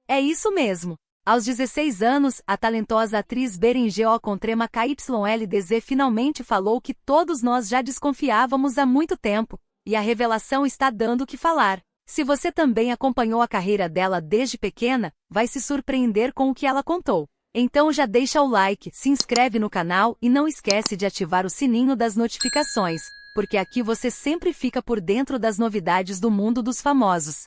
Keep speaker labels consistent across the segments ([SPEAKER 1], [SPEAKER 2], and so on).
[SPEAKER 1] É isso mesmo. Aos 16 anos, a talentosa atriz Beren Jeocontrema KYLDZ finalmente falou que todos nós já desconfiávamos há muito tempo, e a revelação está dando o que falar. Se você também acompanhou a carreira dela desde pequena, vai se surpreender com o que ela contou. Então já deixa o like, se inscreve no canal e não esquece de ativar o sininho das notificações, porque aqui você sempre fica por dentro das novidades do mundo dos famosos.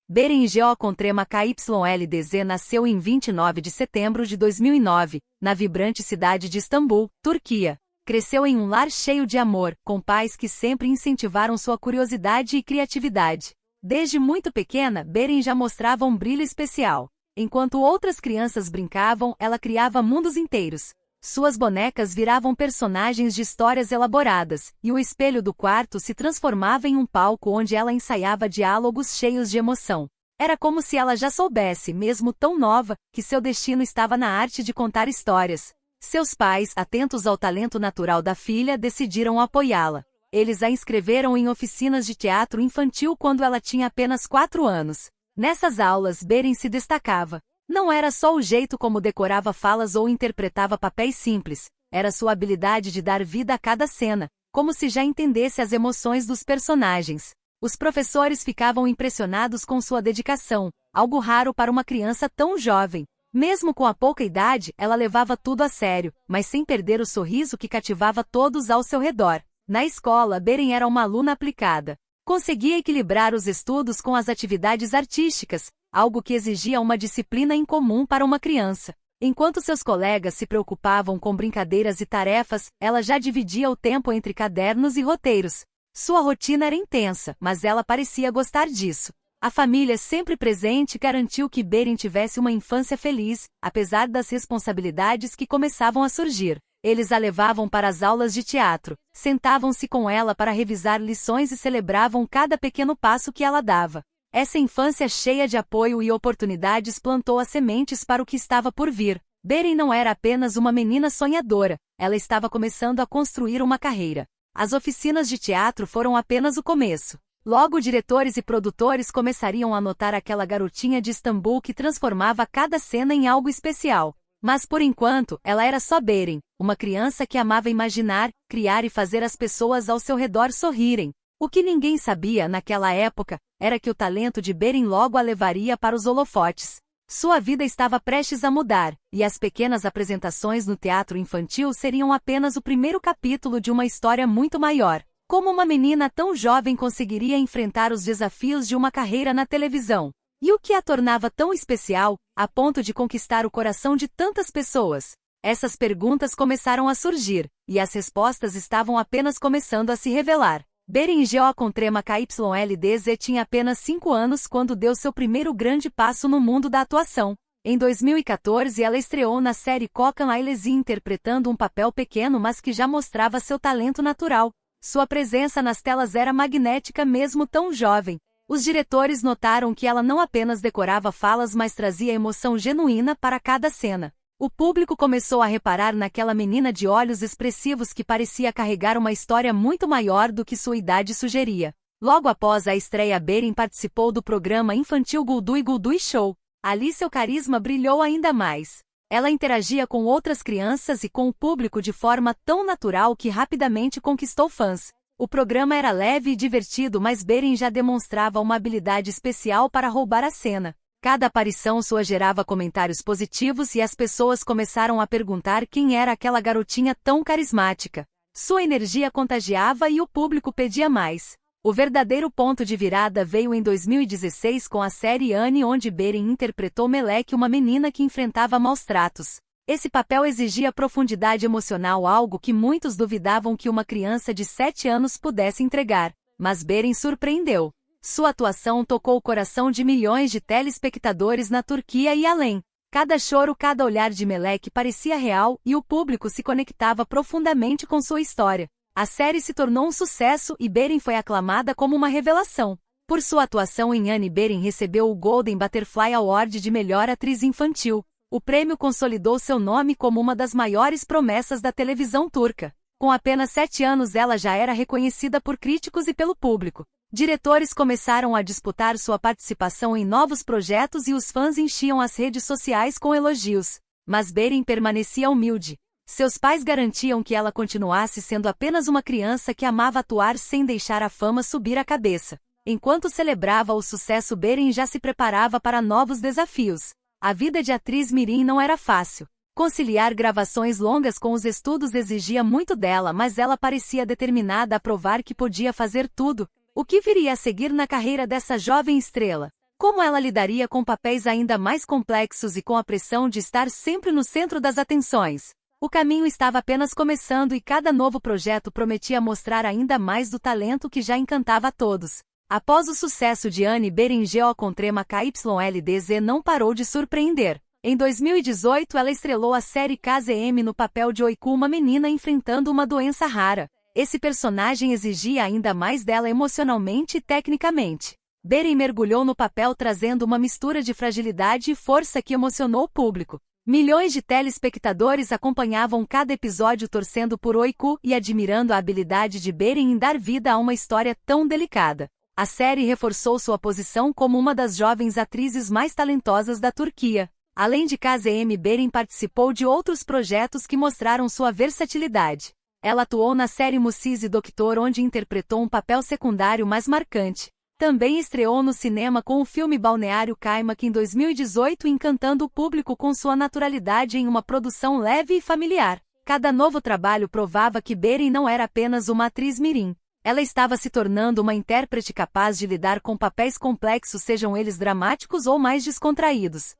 [SPEAKER 1] Beren Jeocontrema KYLDZ nasceu em 29 de setembro de 2009, na vibrante cidade de Istambul, Turquia. Cresceu em um lar cheio de amor, com pais que sempre incentivaram sua curiosidade e criatividade. Desde muito pequena, Beren já mostrava um brilho especial. Enquanto outras crianças brincavam, ela criava mundos inteiros. Suas bonecas viravam personagens de histórias elaboradas, e o espelho do quarto se transformava em um palco onde ela ensaiava diálogos cheios de emoção. Era como se ela já soubesse, mesmo tão nova, que seu destino estava na arte de contar histórias. Seus pais, atentos ao talento natural da filha, decidiram apoiá-la. Eles a inscreveram em oficinas de teatro infantil quando ela tinha apenas 4 anos. Nessas aulas, Beren se destacava. Não era só o jeito como decorava falas ou interpretava papéis simples, era sua habilidade de dar vida a cada cena, como se já entendesse as emoções dos personagens. Os professores ficavam impressionados com sua dedicação, algo raro para uma criança tão jovem. Mesmo com a pouca idade, ela levava tudo a sério, mas sem perder o sorriso que cativava todos ao seu redor. Na escola, Beren era uma aluna aplicada. Conseguia equilibrar os estudos com as atividades artísticas, algo que exigia uma disciplina incomum para uma criança. Enquanto seus colegas se preocupavam com brincadeiras e tarefas, ela já dividia o tempo entre cadernos e roteiros. Sua rotina era intensa, mas ela parecia gostar disso. A família sempre presente garantiu que Beren tivesse uma infância feliz, apesar das responsabilidades que começavam a surgir. Eles a levavam para as aulas de teatro, sentavam-se com ela para revisar lições e celebravam cada pequeno passo que ela dava. Essa infância cheia de apoio e oportunidades plantou as sementes para o que estava por vir. Beren não era apenas uma menina sonhadora, ela estava começando a construir uma carreira. As oficinas de teatro foram apenas o começo. Logo, diretores e produtores começariam a notar aquela garotinha de Istambul que transformava cada cena em algo especial. Mas por enquanto, ela era só Beren, uma criança que amava imaginar, criar e fazer as pessoas ao seu redor sorrirem. O que ninguém sabia naquela época era que o talento de Beren logo a levaria para os holofotes. Sua vida estava prestes a mudar, e as pequenas apresentações no teatro infantil seriam apenas o primeiro capítulo de uma história muito maior. Como uma menina tão jovem conseguiria enfrentar os desafios de uma carreira na televisão? E o que a tornava tão especial, a ponto de conquistar o coração de tantas pessoas? Essas perguntas começaram a surgir, e as respostas estavam apenas começando a se revelar. Beren Jeocontrema KYLDZ tinha apenas 5 anos quando deu seu primeiro grande passo no mundo da atuação. Em 2014, ela estreou na série Kokan Ailesi interpretando um papel pequeno mas que já mostrava seu talento natural. Sua presença nas telas era magnética mesmo tão jovem. Os diretores notaram que ela não apenas decorava falas mas trazia emoção genuína para cada cena. O público começou a reparar naquela menina de olhos expressivos que parecia carregar uma história muito maior do que sua idade sugeria. Logo após a estreia, Beren participou do programa infantil Guldui Guldui Show. Ali seu carisma brilhou ainda mais. Ela interagia com outras crianças e com o público de forma tão natural que rapidamente conquistou fãs. O programa era leve e divertido, mas Beren já demonstrava uma habilidade especial para roubar a cena. Cada aparição sua gerava comentários positivos e as pessoas começaram a perguntar quem era aquela garotinha tão carismática. Sua energia contagiava e o público pedia mais. O verdadeiro ponto de virada veio em 2016 com a série Annie, onde Beren interpretou Melek, uma menina que enfrentava maus tratos. Esse papel exigia profundidade emocional, algo que muitos duvidavam que uma criança de 7 anos pudesse entregar. Mas Beren surpreendeu. Sua atuação tocou o coração de milhões de telespectadores na Turquia e além. Cada choro, cada olhar de Melek parecia real e o público se conectava profundamente com sua história. A série se tornou um sucesso e Beren foi aclamada como uma revelação. Por sua atuação em Annie, Beren recebeu o Golden Butterfly Award de melhor atriz infantil. O prêmio consolidou seu nome como uma das maiores promessas da televisão turca. Com apenas 7 anos ela já era reconhecida por críticos e pelo público. Diretores começaram a disputar sua participação em novos projetos e os fãs enchiam as redes sociais com elogios. Mas Beren permanecia humilde. Seus pais garantiam que ela continuasse sendo apenas uma criança que amava atuar sem deixar a fama subir a cabeça. Enquanto celebrava o sucesso, Beren já se preparava para novos desafios. A vida de atriz mirim não era fácil. Conciliar gravações longas com os estudos exigia muito dela, mas ela parecia determinada a provar que podia fazer tudo. O que viria a seguir na carreira dessa jovem estrela? Como ela lidaria com papéis ainda mais complexos e com a pressão de estar sempre no centro das atenções? O caminho estava apenas começando e cada novo projeto prometia mostrar ainda mais do talento que já encantava a todos. Após o sucesso de Anne Berenger com trema KYLDZ não parou de surpreender. Em 2018 ela estrelou a série KZM no papel de Oiku, uma menina enfrentando uma doença rara. Esse personagem exigia ainda mais dela emocionalmente e tecnicamente. Beren mergulhou no papel trazendo uma mistura de fragilidade e força que emocionou o público. Milhões de telespectadores acompanhavam cada episódio torcendo por Oiku e admirando a habilidade de Beren em dar vida a uma história tão delicada. A série reforçou sua posição como uma das jovens atrizes mais talentosas da Turquia. Além de KZM, Beren participou de outros projetos que mostraram sua versatilidade. Ela atuou na série Mucize Doktor, onde interpretou um papel secundário mais marcante. Também estreou no cinema com o filme Balneário Kaymak em 2018, encantando o público com sua naturalidade em uma produção leve e familiar. Cada novo trabalho provava que Beren não era apenas uma atriz mirim. Ela estava se tornando uma intérprete capaz de lidar com papéis complexos, sejam eles dramáticos ou mais descontraídos.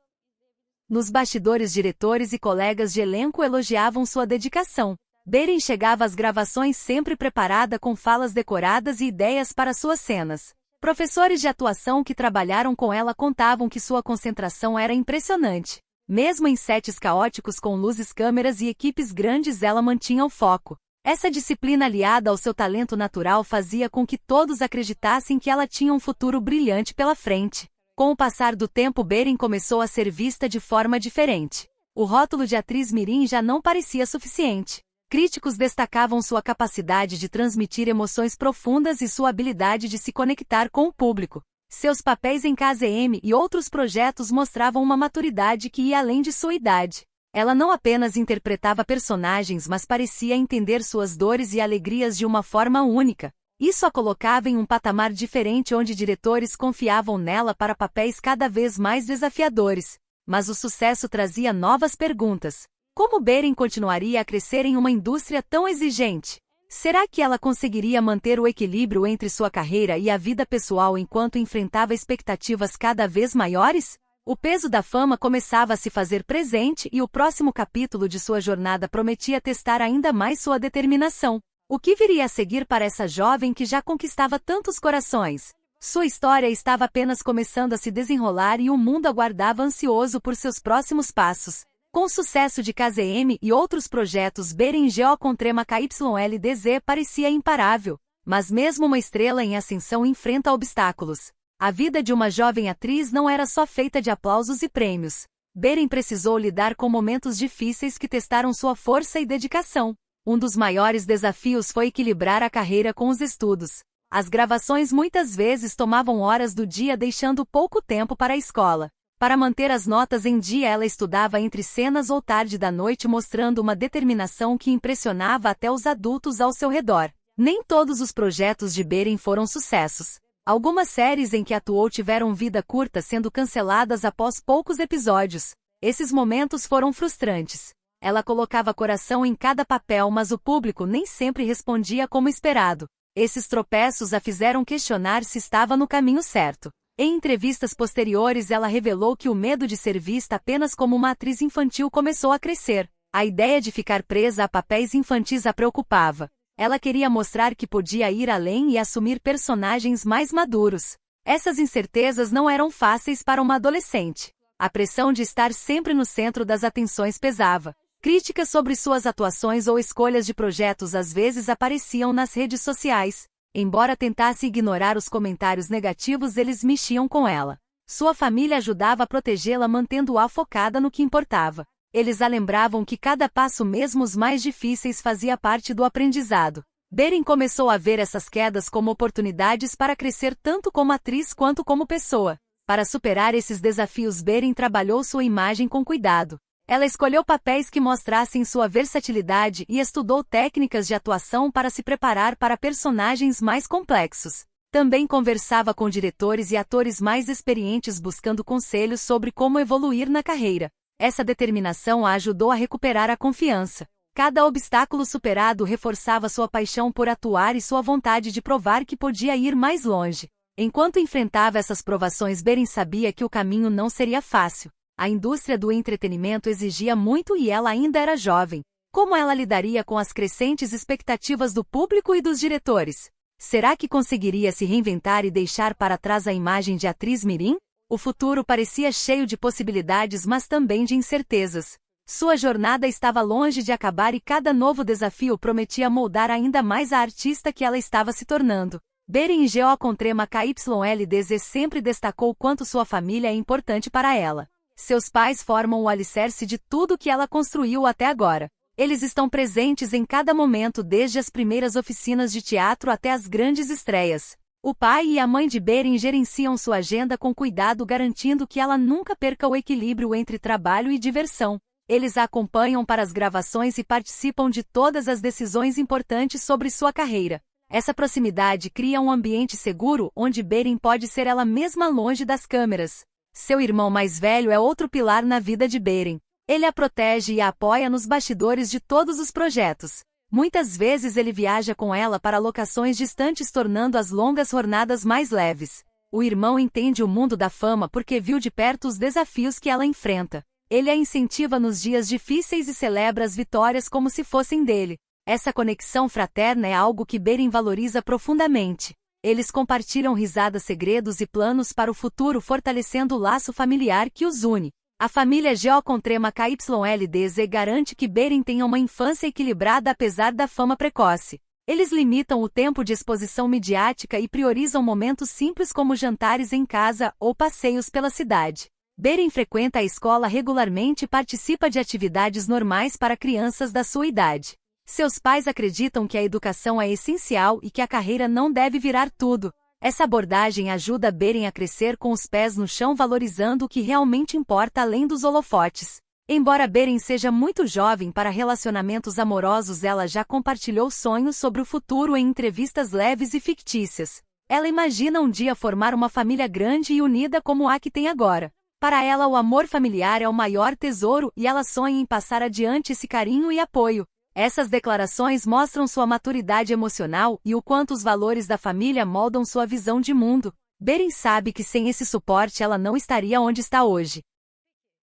[SPEAKER 1] Nos bastidores, diretores e colegas de elenco elogiavam sua dedicação. Beren chegava às gravações sempre preparada com falas decoradas e ideias para suas cenas. Professores de atuação que trabalharam com ela contavam que sua concentração era impressionante. Mesmo em sets caóticos com luzes, câmeras e equipes grandes, ela mantinha o foco. Essa disciplina, aliada ao seu talento natural, fazia com que todos acreditassem que ela tinha um futuro brilhante pela frente. Com o passar do tempo, Beren começou a ser vista de forma diferente. O rótulo de atriz mirim já não parecia suficiente. Críticos destacavam sua capacidade de transmitir emoções profundas e sua habilidade de se conectar com o público. Seus papéis em KZM e outros projetos mostravam uma maturidade que ia além de sua idade. Ela não apenas interpretava personagens, mas parecia entender suas dores e alegrias de uma forma única. Isso a colocava em um patamar diferente, onde diretores confiavam nela para papéis cada vez mais desafiadores. Mas o sucesso trazia novas perguntas. Como Beren continuaria a crescer em uma indústria tão exigente? Será que ela conseguiria manter o equilíbrio entre sua carreira e a vida pessoal enquanto enfrentava expectativas cada vez maiores? O peso da fama começava a se fazer presente e o próximo capítulo de sua jornada prometia testar ainda mais sua determinação. O que viria a seguir para essa jovem que já conquistava tantos corações? Sua história estava apenas começando a se desenrolar e o mundo aguardava ansioso por seus próximos passos. Com o sucesso de KZM e outros projetos, Berenger com trema KYLDZ parecia imparável. Mas mesmo uma estrela em ascensão enfrenta obstáculos. A vida de uma jovem atriz não era só feita de aplausos e prêmios. Beren precisou lidar com momentos difíceis que testaram sua força e dedicação. Um dos maiores desafios foi equilibrar a carreira com os estudos. As gravações muitas vezes tomavam horas do dia, deixando pouco tempo para a escola. Para manter as notas em dia, ela estudava entre cenas ou tarde da noite, mostrando uma determinação que impressionava até os adultos ao seu redor. Nem todos os projetos de Beren foram sucessos. Algumas séries em que atuou tiveram vida curta, sendo canceladas após poucos episódios. Esses momentos foram frustrantes. Ela colocava coração em cada papel, mas o público nem sempre respondia como esperado. Esses tropeços a fizeram questionar se estava no caminho certo. Em entrevistas posteriores, ela revelou que o medo de ser vista apenas como uma atriz infantil começou a crescer. A ideia de ficar presa a papéis infantis a preocupava. Ela queria mostrar que podia ir além e assumir personagens mais maduros. Essas incertezas não eram fáceis para uma adolescente. A pressão de estar sempre no centro das atenções pesava. Críticas sobre suas atuações ou escolhas de projetos às vezes apareciam nas redes sociais. Embora tentasse ignorar os comentários negativos, eles mexiam com ela. Sua família ajudava a protegê-la, mantendo-a focada no que importava. Eles a lembravam que cada passo, mesmo os mais difíceis, fazia parte do aprendizado. Beren começou a ver essas quedas como oportunidades para crescer tanto como atriz quanto como pessoa. Para superar esses desafios, Beren trabalhou sua imagem com cuidado. Ela escolheu papéis que mostrassem sua versatilidade e estudou técnicas de atuação para se preparar para personagens mais complexos. Também conversava com diretores e atores mais experientes buscando conselhos sobre como evoluir na carreira. Essa determinação a ajudou a recuperar a confiança. Cada obstáculo superado reforçava sua paixão por atuar e sua vontade de provar que podia ir mais longe. Enquanto enfrentava essas provações, Beren sabia que o caminho não seria fácil. A indústria do entretenimento exigia muito e ela ainda era jovem. Como ela lidaria com as crescentes expectativas do público e dos diretores? Será que conseguiria se reinventar e deixar para trás a imagem de atriz mirim? O futuro parecia cheio de possibilidades, mas também de incertezas. Sua jornada estava longe de acabar e cada novo desafio prometia moldar ainda mais a artista que ela estava se tornando. Beren Geo com trema KYLDZ sempre destacou quanto sua família é importante para ela. Seus pais formam o alicerce de tudo que ela construiu até agora. Eles estão presentes em cada momento, desde as primeiras oficinas de teatro até as grandes estreias. O pai e a mãe de Beren gerenciam sua agenda com cuidado, garantindo que ela nunca perca o equilíbrio entre trabalho e diversão. Eles a acompanham para as gravações e participam de todas as decisões importantes sobre sua carreira. Essa proximidade cria um ambiente seguro onde Beren pode ser ela mesma longe das câmeras. Seu irmão mais velho é outro pilar na vida de Beren. Ele a protege e a apoia nos bastidores de todos os projetos. Muitas vezes ele viaja com ela para locações distantes, tornando as longas jornadas mais leves. O irmão entende o mundo da fama porque viu de perto os desafios que ela enfrenta. Ele a incentiva nos dias difíceis e celebra as vitórias como se fossem dele. Essa conexão fraterna é algo que Beren valoriza profundamente. Eles compartilham risadas, segredos e planos para o futuro, fortalecendo o laço familiar que os une. A família Geo com trema KYLDZ garante que Beren tenha uma infância equilibrada apesar da fama precoce. Eles limitam o tempo de exposição midiática e priorizam momentos simples como jantares em casa ou passeios pela cidade. Beren frequenta a escola regularmente e participa de atividades normais para crianças da sua idade. Seus pais acreditam que a educação é essencial e que a carreira não deve virar tudo. Essa abordagem ajuda Beren a crescer com os pés no chão, valorizando o que realmente importa além dos holofotes. Embora Beren seja muito jovem para relacionamentos amorosos, ela já compartilhou sonhos sobre o futuro em entrevistas leves e fictícias. Ela imagina um dia formar uma família grande e unida como a que tem agora. Para ela, o amor familiar é o maior tesouro e ela sonha em passar adiante esse carinho e apoio. Essas declarações mostram sua maturidade emocional e o quanto os valores da família moldam sua visão de mundo. Beren sabe que sem esse suporte ela não estaria onde está hoje.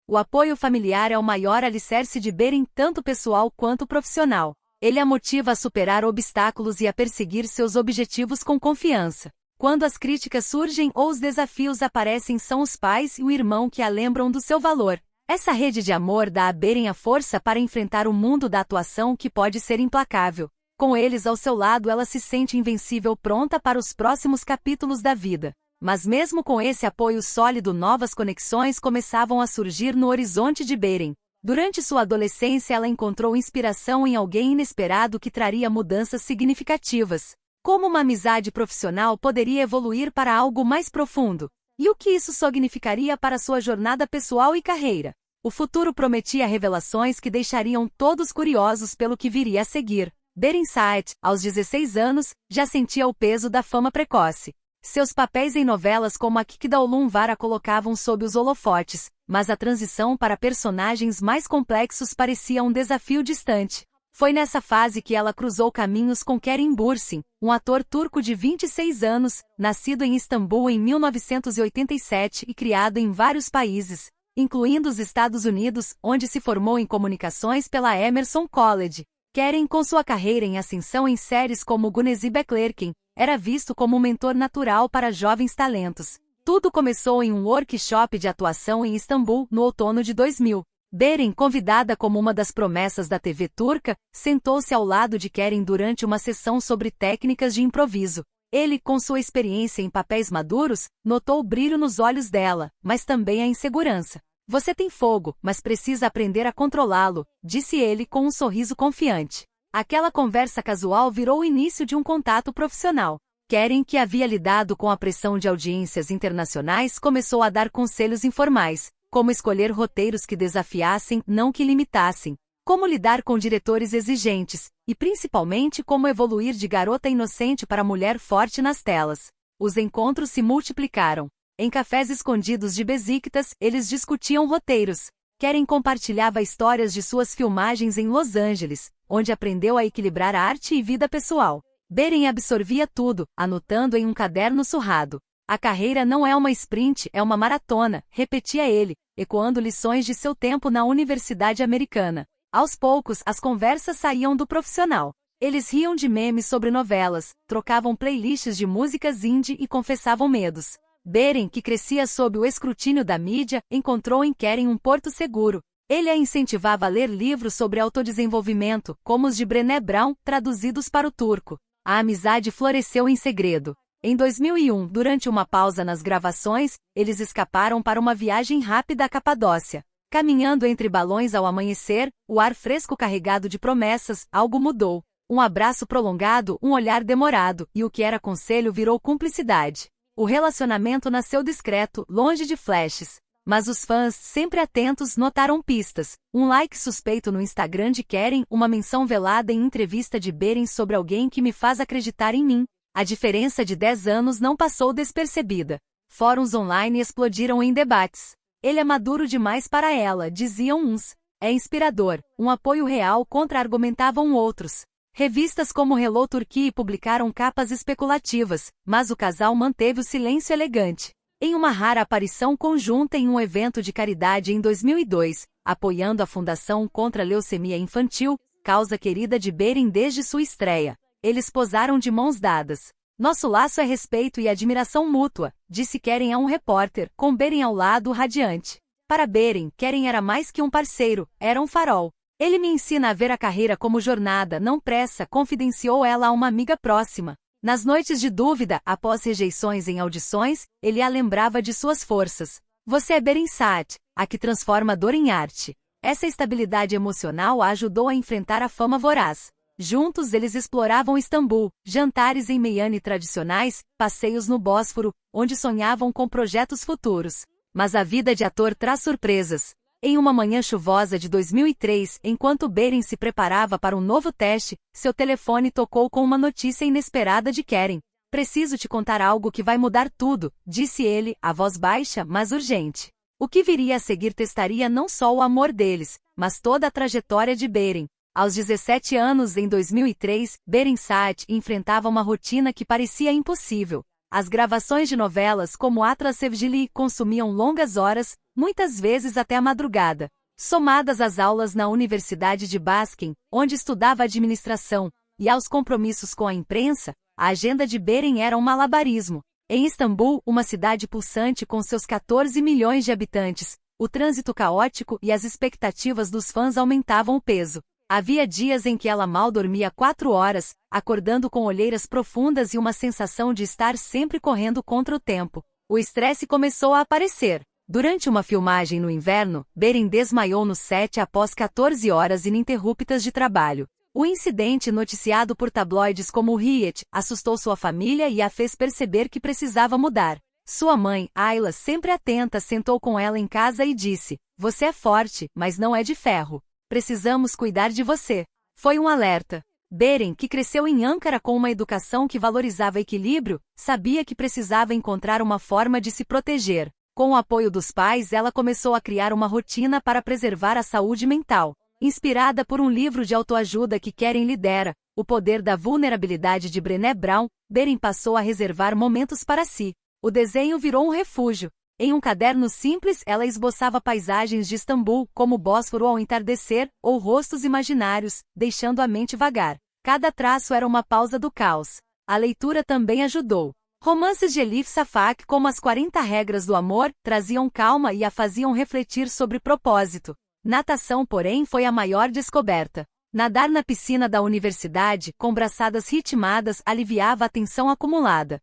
[SPEAKER 1] O apoio familiar é o maior alicerce de Beren, tanto pessoal quanto profissional. Ele a motiva a superar obstáculos e a perseguir seus objetivos com confiança. Quando as críticas surgem ou os desafios aparecem, são os pais e o irmão que a lembram do seu valor. Essa rede de amor dá a Beren a força para enfrentar o mundo da atuação, que pode ser implacável. Com eles ao seu lado, ela se sente invencível, pronta para os próximos capítulos da vida. Mas mesmo com esse apoio sólido, novas conexões começavam a surgir no horizonte de Beren. Durante sua adolescência, ela encontrou inspiração em alguém inesperado que traria mudanças significativas. Como uma amizade profissional poderia evoluir para algo mais profundo? E o que isso significaria para sua jornada pessoal e carreira? O futuro prometia revelações que deixariam todos curiosos pelo que viria a seguir. Beren Saet, aos 16 anos, já sentia o peso da fama precoce. Seus papéis em novelas como a Kikdaulun Vara colocavam sob os holofotes, mas a transição para personagens mais complexos parecia um desafio distante. Foi nessa fase que ela cruzou caminhos com Kerim Bürsin, um ator turco de 26 anos, nascido em Istambul em 1987 e criado em vários países, incluindo os Estados Unidos, onde se formou em comunicações pela Emerson College. Kerim, com sua carreira em ascensão em séries como Güneşi Beklerken, era visto como um mentor natural para jovens talentos. Tudo começou em um workshop de atuação em Istambul, no outono de 2000. Beren, convidada como uma das promessas da TV turca, sentou-se ao lado de Kerim durante uma sessão sobre técnicas de improviso. Ele, com sua experiência em papéis maduros, notou o brilho nos olhos dela, mas também a insegurança. "Você tem fogo, mas precisa aprender a controlá-lo", disse ele com um sorriso confiante. Aquela conversa casual virou o início de um contato profissional. Karen, que havia lidado com a pressão de audiências internacionais, começou a dar conselhos informais, como escolher roteiros que desafiassem, não que limitassem, como lidar com diretores exigentes, e principalmente como evoluir de garota inocente para mulher forte nas telas. Os encontros se multiplicaram. Em cafés escondidos de Besiktas, eles discutiam roteiros. Karen compartilhava histórias de suas filmagens em Los Angeles, onde aprendeu a equilibrar arte e vida pessoal. Beren absorvia tudo, anotando em um caderno surrado. A carreira não é uma sprint, é uma maratona, repetia ele, ecoando lições de seu tempo na Universidade Americana. Aos poucos, as conversas saíam do profissional. Eles riam de memes sobre novelas, trocavam playlists de músicas indie e confessavam medos. Beren, que crescia sob o escrutínio da mídia, encontrou em Karen um porto seguro. Ele a incentivava a ler livros sobre autodesenvolvimento, como os de Brené Brown, traduzidos para o turco. A amizade floresceu em segredo. Em 2001, durante uma pausa nas gravações, eles escaparam para uma viagem rápida à Capadócia. Caminhando entre balões ao amanhecer, o ar fresco carregado de promessas, algo mudou. Um abraço prolongado, um olhar demorado, e o que era conselho virou cumplicidade. O relacionamento nasceu discreto, longe de flashes. Mas os fãs, sempre atentos, notaram pistas. Um like suspeito no Instagram de Karen, uma menção velada em entrevista de Beren sobre alguém que me faz acreditar em mim. A diferença de 10 anos não passou despercebida. Fóruns online explodiram em debates. Ele é maduro demais para ela, diziam uns. É inspirador, um apoio real contra-argumentavam outros. Revistas como Hello Turkey publicaram capas especulativas, mas o casal manteve o silêncio elegante. Em uma rara aparição conjunta em um evento de caridade em 2002, apoiando a Fundação contra a Leucemia Infantil, causa querida de Beren desde sua estreia, eles posaram de mãos dadas. Nosso laço é respeito e admiração mútua, disse Karen a um repórter, com Beren ao lado radiante. Para Beren, Karen era mais que um parceiro, era um farol. Ele me ensina a ver a carreira como jornada, não pressa, confidenciou ela a uma amiga próxima. Nas noites de dúvida, após rejeições em audições, ele a lembrava de suas forças. Você é Beren Saat, a que transforma dor em arte. Essa estabilidade emocional a ajudou a enfrentar a fama voraz. Juntos eles exploravam Istambul, jantares em Meyhane tradicionais, passeios no Bósforo, onde sonhavam com projetos futuros. Mas a vida de ator traz surpresas. Em uma manhã chuvosa de 2003, enquanto Beren se preparava para um novo teste, seu telefone tocou com uma notícia inesperada de Karen. Preciso te contar algo que vai mudar tudo, disse ele, a voz baixa, mas urgente. O que viria a seguir testaria não só o amor deles, mas toda a trajetória de Beren. Aos 17 anos, em 2003, Beren Saat enfrentava uma rotina que parecia impossível. As gravações de novelas como Atlas Sevgili consumiam longas horas, muitas vezes até a madrugada. Somadas às aulas na Universidade de Baskin, onde estudava administração, e aos compromissos com a imprensa, a agenda de Beren era um malabarismo. Em Istambul, uma cidade pulsante com seus 14 milhões de habitantes, o trânsito caótico e as expectativas dos fãs aumentavam o peso. Havia dias em que ela mal dormia 4 horas, acordando com olheiras profundas e uma sensação de estar sempre correndo contra o tempo. O estresse começou a aparecer. Durante uma filmagem no inverno, Beren desmaiou no set após 14 horas ininterruptas de trabalho. O incidente, noticiado por tabloides como o Riet, assustou sua família e a fez perceber que precisava mudar. Sua mãe, Ayla, sempre atenta, sentou com ela em casa e disse: "Você é forte, mas não é de ferro. Precisamos cuidar de você." Foi um alerta. Beren, que cresceu em Ankara com uma educação que valorizava equilíbrio, sabia que precisava encontrar uma forma de se proteger. Com o apoio dos pais, ela começou a criar uma rotina para preservar a saúde mental. Inspirada por um livro de autoajuda que Karen lidera, O Poder da Vulnerabilidade de Brené Brown, Beren passou a reservar momentos para si. O desenho virou um refúgio. Em um caderno simples, ela esboçava paisagens de Istambul, como o Bósforo ao entardecer, ou rostos imaginários, deixando a mente vagar. Cada traço era uma pausa do caos. A leitura também ajudou. Romances de Elif Shafak, como As 40 Regras do Amor, traziam calma e a faziam refletir sobre propósito. Natação, porém, foi a maior descoberta. Nadar na piscina da universidade, com braçadas ritmadas, aliviava a tensão acumulada.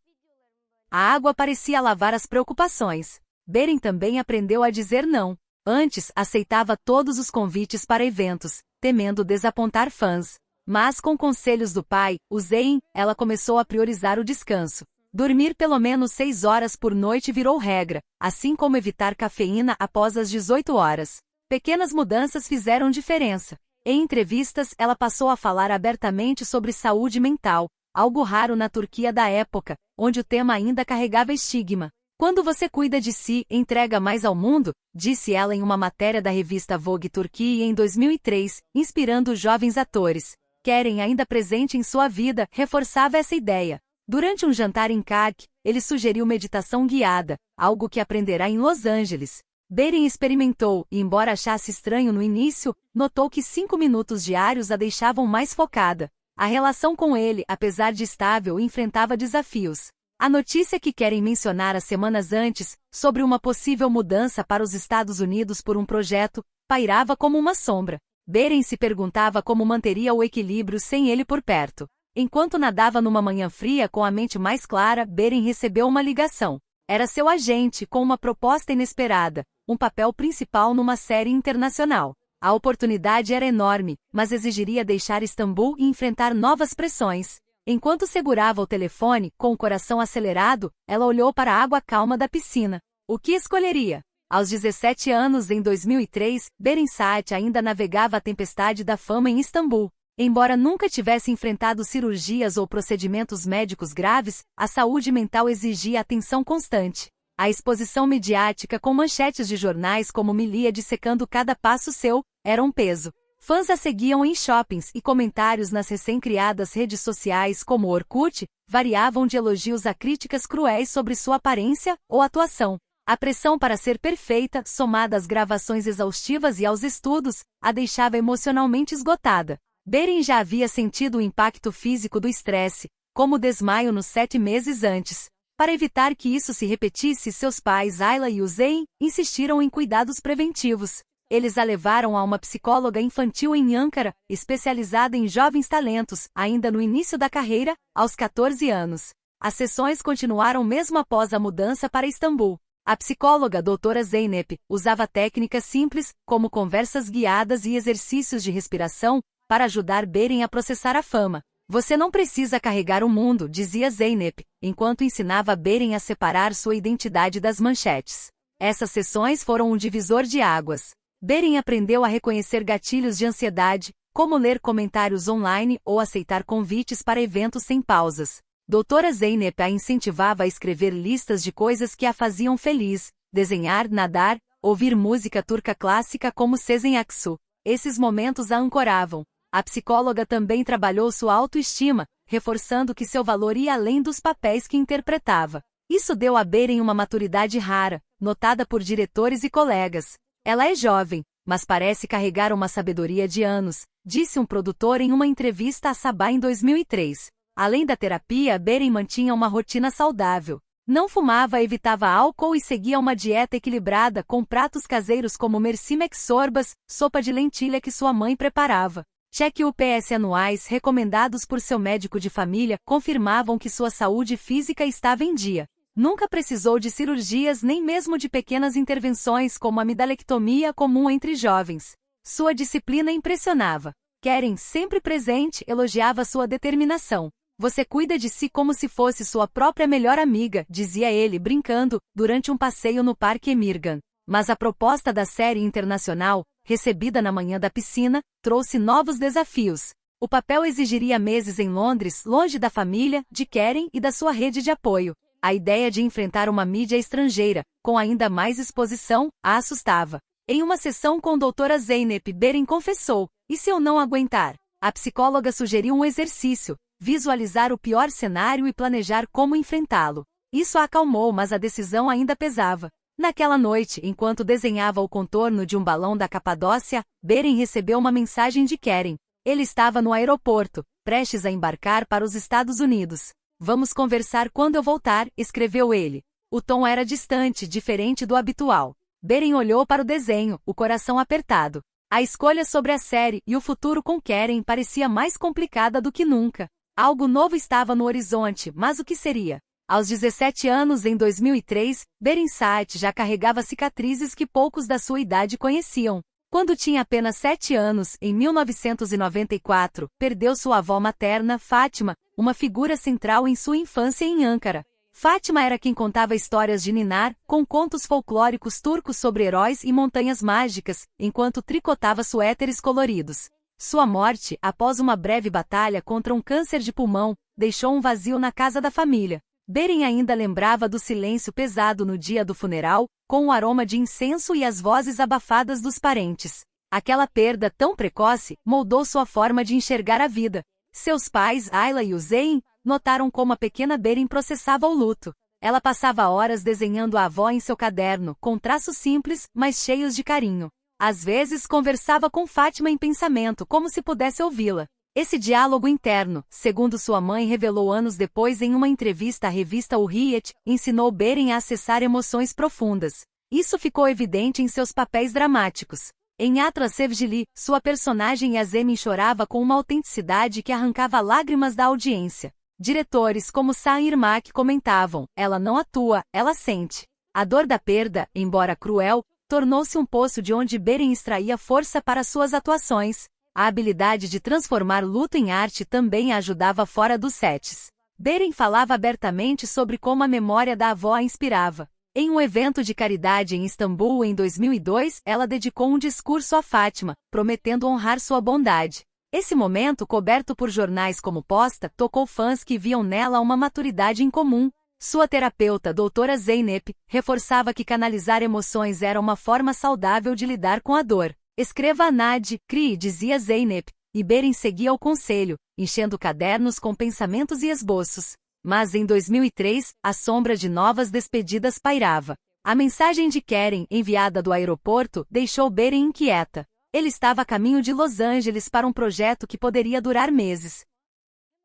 [SPEAKER 1] A água parecia lavar as preocupações. Beren também aprendeu a dizer não. Antes, aceitava todos os convites para eventos, temendo desapontar fãs. Mas com conselhos do pai, o Zayn, ela começou a priorizar o descanso. Dormir pelo menos 6 horas por noite virou regra, assim como evitar cafeína após as 18 horas. Pequenas mudanças fizeram diferença. Em entrevistas, ela passou a falar abertamente sobre saúde mental, algo raro na Turquia da época, onde o tema ainda carregava estigma. Quando você cuida de si, entrega mais ao mundo, disse ela em uma matéria da revista Vogue Turquia em 2003, inspirando jovens atores. Keren, ainda presente em sua vida, reforçava essa ideia. Durante um jantar em Cardiff, ele sugeriu meditação guiada, algo que aprenderá em Los Angeles. Beren experimentou e, embora achasse estranho no início, notou que 5 minutos diários a deixavam mais focada. A relação com ele, apesar de estável, enfrentava desafios. A notícia que Keren mencionara semanas antes, sobre uma possível mudança para os Estados Unidos por um projeto, pairava como uma sombra. Beren se perguntava como manteria o equilíbrio sem ele por perto. Enquanto nadava numa manhã fria com a mente mais clara, Beren recebeu uma ligação. Era seu agente, com uma proposta inesperada, um papel principal numa série internacional. A oportunidade era enorme, mas exigiria deixar Istambul e enfrentar novas pressões. Enquanto segurava o telefone, com o coração acelerado, ela olhou para a água calma da piscina. O que escolheria? Aos 17 anos, em 2003, Beren Saat ainda navegava a tempestade da fama em Istambul. Embora nunca tivesse enfrentado cirurgias ou procedimentos médicos graves, a saúde mental exigia atenção constante. A exposição midiática com manchetes de jornais como Milia dissecando cada passo seu, era um peso. Fãs a seguiam em shoppings e comentários nas recém-criadas redes sociais como Orkut, variavam de elogios a críticas cruéis sobre sua aparência ou atuação. A pressão para ser perfeita, somada às gravações exaustivas e aos estudos, a deixava emocionalmente esgotada. Beren já havia sentido o impacto físico do estresse, como o desmaio nos 7 meses antes. Para evitar que isso se repetisse, seus pais Ayla e Zayn insistiram em cuidados preventivos. Eles a levaram a uma psicóloga infantil em Ankara, especializada em jovens talentos, ainda no início da carreira, aos 14 anos. As sessões continuaram mesmo após a mudança para Istambul. A psicóloga Dra. Zeynep usava técnicas simples, como conversas guiadas e exercícios de respiração, para ajudar Beren a processar a fama. Você não precisa carregar o mundo, dizia Zeynep, enquanto ensinava Beren a separar sua identidade das manchetes. Essas sessões foram um divisor de águas. Beren aprendeu a reconhecer gatilhos de ansiedade, como ler comentários online ou aceitar convites para eventos sem pausas. Dra. Zeynep a incentivava a escrever listas de coisas que a faziam feliz, desenhar, nadar, ouvir música turca clássica como Sezen Aksu. Esses momentos a ancoravam. A psicóloga também trabalhou sua autoestima, reforçando que seu valor ia além dos papéis que interpretava. Isso deu a Beren uma maturidade rara, notada por diretores e colegas. Ela é jovem, mas parece carregar uma sabedoria de anos, disse um produtor em uma entrevista a Sabah em 2003. Além da terapia, Beren mantinha uma rotina saudável. Não fumava, evitava álcool e seguia uma dieta equilibrada com pratos caseiros como mercimek sorbas, sopa de lentilha que sua mãe preparava. Check-ups anuais recomendados por seu médico de família confirmavam que sua saúde física estava em dia. Nunca precisou de cirurgias nem mesmo de pequenas intervenções como a amidalectomia comum entre jovens. Sua disciplina impressionava. Keren, sempre presente, elogiava sua determinação. Você cuida de si como se fosse sua própria melhor amiga, dizia ele brincando, durante um passeio no Parque Emirgan. Mas a proposta da série internacional, recebida na manhã da piscina, trouxe novos desafios. O papel exigiria meses em Londres, longe da família, de Keren e da sua rede de apoio. A ideia de enfrentar uma mídia estrangeira, com ainda mais exposição, a assustava. Em uma sessão com Dra. Zeynep, Beren confessou: "E se eu não aguentar?" A psicóloga sugeriu um exercício: visualizar o pior cenário e planejar como enfrentá-lo. Isso a acalmou, mas a decisão ainda pesava. Naquela noite, enquanto desenhava o contorno de um balão da Capadócia, Beren recebeu uma mensagem de Keren. Ele estava no aeroporto, prestes a embarcar para os Estados Unidos. "Vamos conversar quando eu voltar", escreveu ele. O tom era distante, diferente do habitual. Beren olhou para o desenho, o coração apertado. A escolha sobre a série e o futuro com Keren parecia mais complicada do que nunca. Algo novo estava no horizonte, mas o que seria? Aos 17 anos, em 2003, Beren Saat já carregava cicatrizes que poucos da sua idade conheciam. Quando tinha apenas 7 anos, em 1994, perdeu sua avó materna, Fátima, uma figura central em sua infância em Ankara. Fátima era quem contava histórias de ninar, com contos folclóricos turcos sobre heróis e montanhas mágicas, enquanto tricotava suéteres coloridos. Sua morte, após uma breve batalha contra um câncer de pulmão, deixou um vazio na casa da família. Beren ainda lembrava do silêncio pesado no dia do funeral, com o aroma de incenso e as vozes abafadas dos parentes. Aquela perda tão precoce moldou sua forma de enxergar a vida. Seus pais, Ayla e Hüseyin, notaram como a pequena Beren processava o luto. Ela passava horas desenhando a avó em seu caderno, com traços simples, mas cheios de carinho. Às vezes conversava com Fátima em pensamento, como se pudesse ouvi-la. Esse diálogo interno, segundo sua mãe revelou anos depois em uma entrevista à revista Hurriyet, ensinou Beren a acessar emoções profundas. Isso ficou evidente em seus papéis dramáticos. Em Atlas Sevgili, sua personagem Yasemin chorava com uma autenticidade que arrancava lágrimas da audiência. Diretores como Sam Irmak comentavam, ela não atua, ela sente. A dor da perda, embora cruel, tornou-se um poço de onde Beren extraía força para suas atuações. A habilidade de transformar luto em arte também a ajudava fora dos sets. Beren falava abertamente sobre como a memória da avó a inspirava. Em um evento de caridade em Istambul em 2002, ela dedicou um discurso a Fátima, prometendo honrar sua bondade. Esse momento, coberto por jornais como Posta, tocou fãs que viam nela uma maturidade incomum. Sua terapeuta, doutora Zeynep, reforçava que canalizar emoções era uma forma saudável de lidar com a dor. Escreva a Nad, crie, dizia Zeynep, e Beren seguia o conselho, enchendo cadernos com pensamentos e esboços. Mas em 2003, a sombra de novas despedidas pairava. A mensagem de Keren, enviada do aeroporto, deixou Beren inquieta. Ele estava a caminho de Los Angeles para um projeto que poderia durar meses.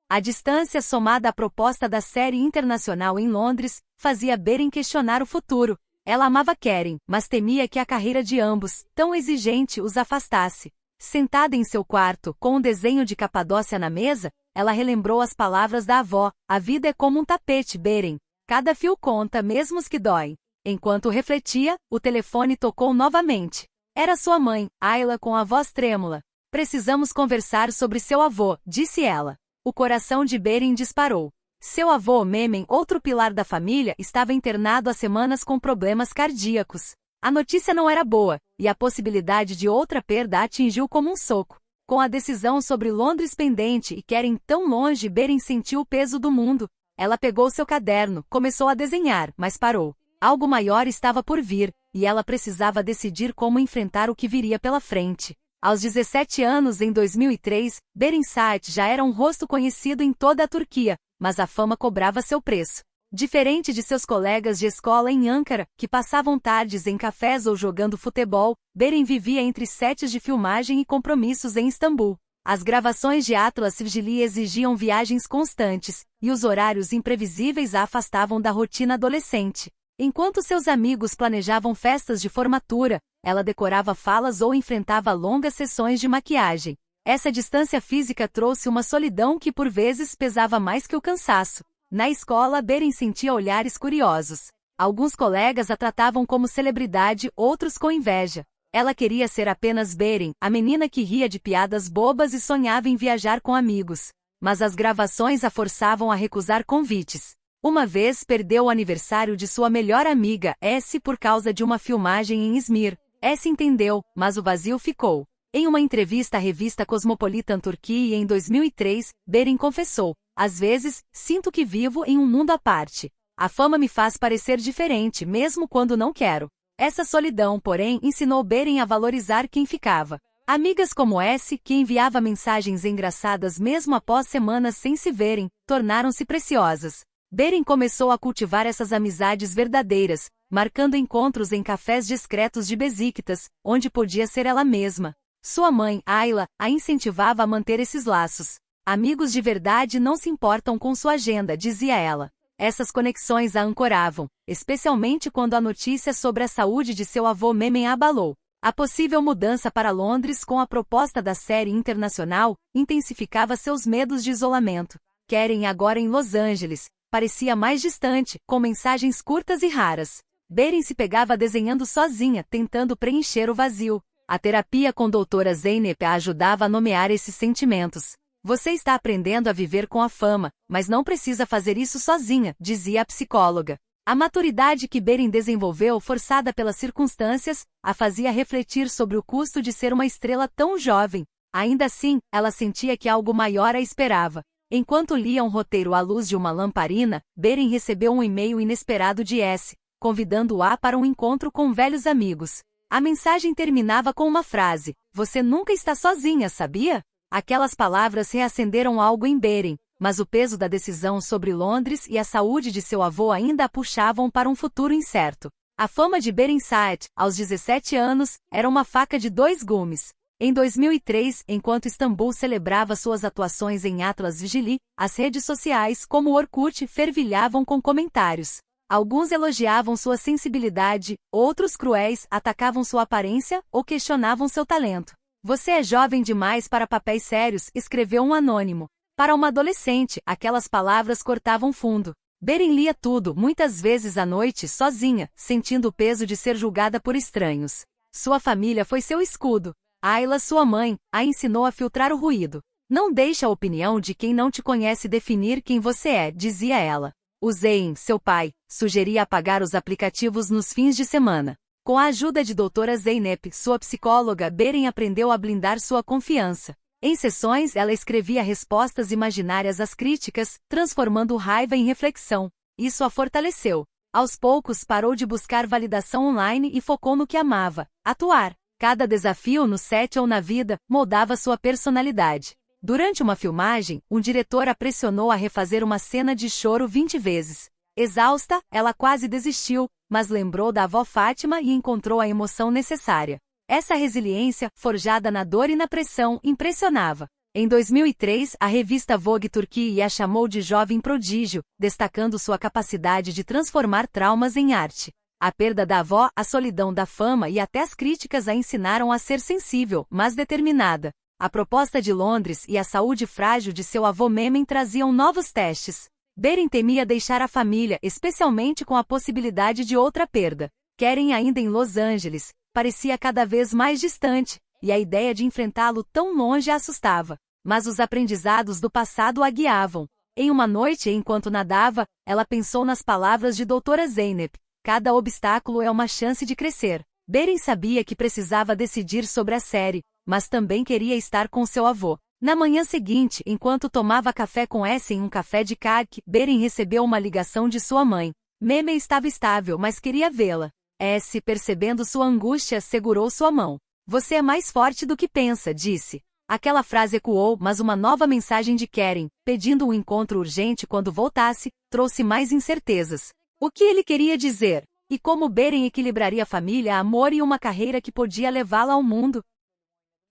[SPEAKER 1] A distância somada à proposta da série internacional em Londres, fazia Beren questionar o futuro. Ela amava Keren, mas temia que a carreira de ambos, tão exigente, os afastasse. Sentada em seu quarto, com um desenho de Capadócia na mesa, ela relembrou as palavras da avó, a vida é como um tapete, Beren. Cada fio conta, mesmo os que doem. Enquanto refletia, o telefone tocou novamente. Era sua mãe, Ayla, com a voz trêmula. Precisamos conversar sobre seu avô, disse ela. O coração de Beren disparou. Seu avô, Memen, outro pilar da família, estava internado há semanas com problemas cardíacos. A notícia não era boa, e a possibilidade de outra perda a atingiu como um soco. Com a decisão sobre Londres pendente e Keren tão longe, Beren sentiu o peso do mundo. Ela pegou seu caderno, começou a desenhar, mas parou. Algo maior estava por vir, e ela precisava decidir como enfrentar o que viria pela frente. Aos 17 anos, em 2003, Beren Saat já era um rosto conhecido em toda a Turquia, mas a fama cobrava seu preço. Diferente de seus colegas de escola em Ankara, que passavam tardes em cafés ou jogando futebol, Beren vivia entre sets de filmagem e compromissos em Istambul. As gravações de Atlas Sevgili exigiam viagens constantes, e os horários imprevisíveis a afastavam da rotina adolescente. Enquanto seus amigos planejavam festas de formatura, ela decorava falas ou enfrentava longas sessões de maquiagem. Essa distância física trouxe uma solidão que por vezes pesava mais que o cansaço. Na escola, Beren sentia olhares curiosos. Alguns colegas a tratavam como celebridade, outros com inveja. Ela queria ser apenas Beren, a menina que ria de piadas bobas e sonhava em viajar com amigos. Mas as gravações a forçavam a recusar convites. Uma vez perdeu o aniversário de sua melhor amiga, S, por causa de uma filmagem em Izmir. S entendeu, mas o vazio ficou. Em uma entrevista à revista Cosmopolitan Turquia em 2003, Beren confessou: às vezes, sinto que vivo em um mundo à parte. A fama me faz parecer diferente, mesmo quando não quero. Essa solidão, porém, ensinou Beren a valorizar quem ficava. Amigas como S, que enviava mensagens engraçadas mesmo após semanas sem se verem, tornaram-se preciosas. Beren começou a cultivar essas amizades verdadeiras, marcando encontros em cafés discretos de Besiktas, onde podia ser ela mesma. Sua mãe, Ayla, a incentivava a manter esses laços. Amigos de verdade não se importam com sua agenda, dizia ela. Essas conexões a ancoravam, especialmente quando a notícia sobre a saúde de seu avô Memen a abalou. A possível mudança para Londres com a proposta da série internacional intensificava seus medos de isolamento. Keren, agora em Los Angeles, parecia mais distante, com mensagens curtas e raras. Beren se pegava desenhando sozinha, tentando preencher o vazio. A terapia com doutora Zeynep a ajudava a nomear esses sentimentos. Você está aprendendo a viver com a fama, mas não precisa fazer isso sozinha, dizia a psicóloga. A maturidade que Beren desenvolveu, forçada pelas circunstâncias, a fazia refletir sobre o custo de ser uma estrela tão jovem. Ainda assim, ela sentia que algo maior a esperava. Enquanto lia um roteiro à luz de uma lamparina, Beren recebeu um e-mail inesperado de S, convidando-a para um encontro com velhos amigos. A mensagem terminava com uma frase: "Você nunca está sozinha, sabia?" Aquelas palavras reacenderam algo em Beren, mas o peso da decisão sobre Londres e a saúde de seu avô ainda a puxavam para um futuro incerto. A fama de Beren Saat, aos 17 anos, era uma faca de dois gumes. Em 2003, enquanto Istambul celebrava suas atuações em Atlas Vigili, as redes sociais, como o Orkut, fervilhavam com comentários. Alguns elogiavam sua sensibilidade, outros cruéis atacavam sua aparência ou questionavam seu talento. "Você é jovem demais para papéis sérios", escreveu um anônimo. Para uma adolescente, aquelas palavras cortavam fundo. Beren lia tudo, muitas vezes à noite, sozinha, sentindo o peso de ser julgada por estranhos. Sua família foi seu escudo. Ayla, sua mãe, a ensinou a filtrar o ruído. "Não deixe a opinião de quem não te conhece definir quem você é", dizia ela. O Zeyn, seu pai, sugeria apagar os aplicativos nos fins de semana. Com a ajuda de doutora Zeynep, sua psicóloga, Beren aprendeu a blindar sua confiança. Em sessões, ela escrevia respostas imaginárias às críticas, transformando raiva em reflexão. Isso a fortaleceu. Aos poucos, parou de buscar validação online e focou no que amava: atuar. Cada desafio no set ou na vida moldava sua personalidade. Durante uma filmagem, um diretor a pressionou a refazer uma cena de choro 20 vezes. Exausta, ela quase desistiu, mas lembrou da avó Fátima e encontrou a emoção necessária. Essa resiliência, forjada na dor e na pressão, impressionava. Em 2003, a revista Vogue Turquia a chamou de jovem prodígio, destacando sua capacidade de transformar traumas em arte. A perda da avó, a solidão da fama e até as críticas a ensinaram a ser sensível, mas determinada. A proposta de Londres e a saúde frágil de seu avô Mehmen traziam novos testes. Beren temia deixar a família, especialmente com a possibilidade de outra perda. Keren, ainda em Los Angeles, parecia cada vez mais distante, e a ideia de enfrentá-lo tão longe a assustava. Mas os aprendizados do passado a guiavam. Em uma noite, enquanto nadava, ela pensou nas palavras de doutora Zeynep: "Cada obstáculo é uma chance de crescer." Beren sabia que precisava decidir sobre a série, mas também queria estar com seu avô. Na manhã seguinte, enquanto tomava café com S em um café de Cardiff, Beren recebeu uma ligação de sua mãe. Mehmen estava estável, mas queria vê-la. S, percebendo sua angústia, segurou sua mão. "Você é mais forte do que pensa", disse. Aquela frase ecoou, mas uma nova mensagem de Keren, pedindo um encontro urgente quando voltasse, trouxe mais incertezas. O que ele queria dizer? E como Beren equilibraria família, amor e uma carreira que podia levá-la ao mundo?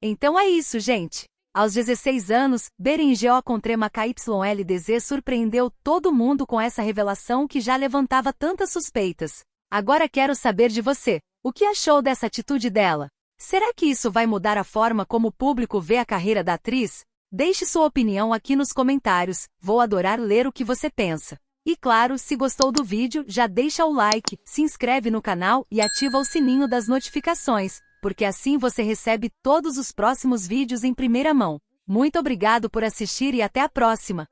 [SPEAKER 1] Então é isso, gente. Aos 16 anos, Beren Geo com trema KYLDZ surpreendeu todo mundo com essa revelação que já levantava tantas suspeitas. Agora quero saber de você. O que achou dessa atitude dela? Será que isso vai mudar a forma como o público vê a carreira da atriz? Deixe sua opinião aqui nos comentários, vou adorar ler o que você pensa. E claro, se gostou do vídeo, já deixa o like, se inscreve no canal e ativa o sininho das notificações, porque assim você recebe todos os próximos vídeos em primeira mão. Muito obrigado por assistir e até a próxima!